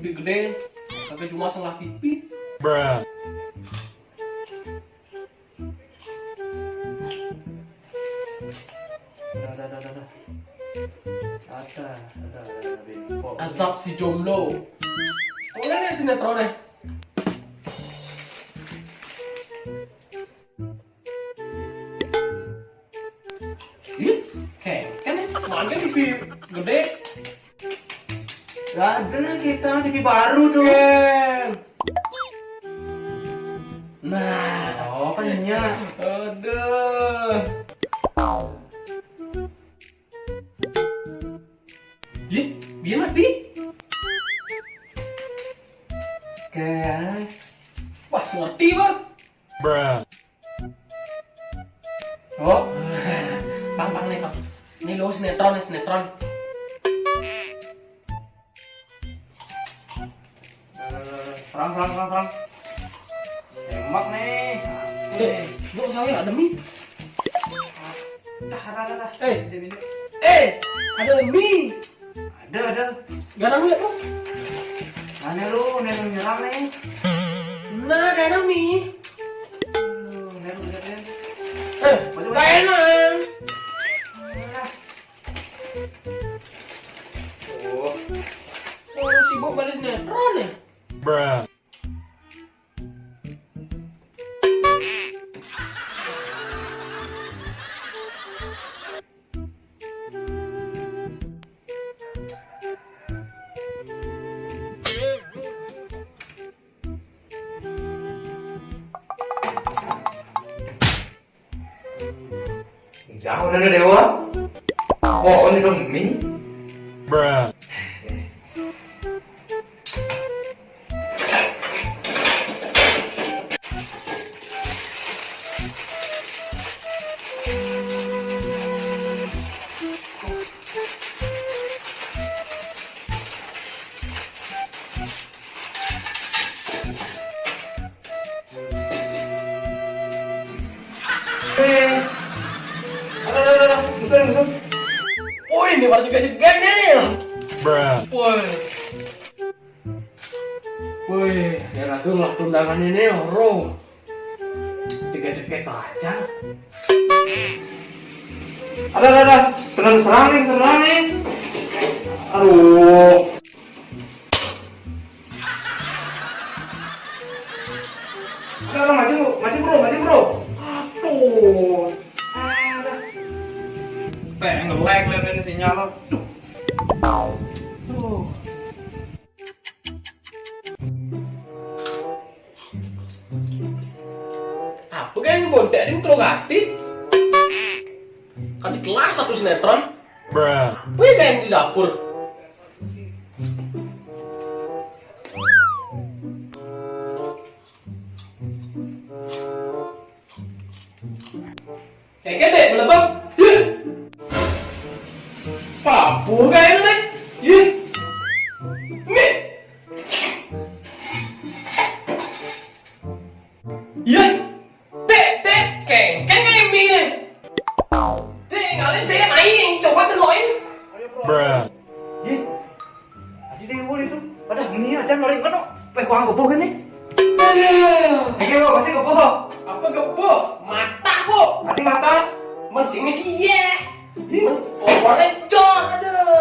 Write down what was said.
pipi gede, tapi cuma setengah pipi. Bruh. Ada. Azab si jomblo. Boleh nih sinetron deh. Ih, kan makan pipi gede. Gak ada nih kita TV baru tuh. Ken. Nah, Oh kan nya. aduh. Ih, biar mati. Kayak Wah, ngerti bang. Bruh. oh Bang nih bang. Ini lo sinetron nih sinetron. serang. Tembak nih. Gua saya ada mie. Ada. Ada mie. Ada. Gak ada mie tuh. Aneh lu, nenek nyerang nih. Nah, gak ada mie. Nenek lihat. Gak enak. Oh, sibuk balik sinetron ya. Bruh. Jauh dari dewa. Oh, ini demi. Bruh. Ada. Betul. Wih, ini baru juga jeget nih. Bruh. Wih, ya langsung lah tundangan ini orang. Jeget-jeget aja. Ada. Benar serang nih. Aduh. Ada maju bro. Aduh. Ada. Nge-lag lihat ini sinyal lo. Tuh. Apa kan bontek ini kalau gratis? Kan di kelas satu sinetron. Bruh. Wih, kayak di dapur. Kayak gede, belebab. Papu kayak nih. Yih. Nih. Iya. Keng kayak mie nih. Ngalin main, coba teloin. Bruh. Ih. Adi dewa itu. Pada meni aja lari kan. Kuang gopoh kan nih. Aduh. Oke, pasti gopoh. Apa gebo? Mata, Bu. Adi mata. Men sini sih ya. Men orangnya cor. Aduh.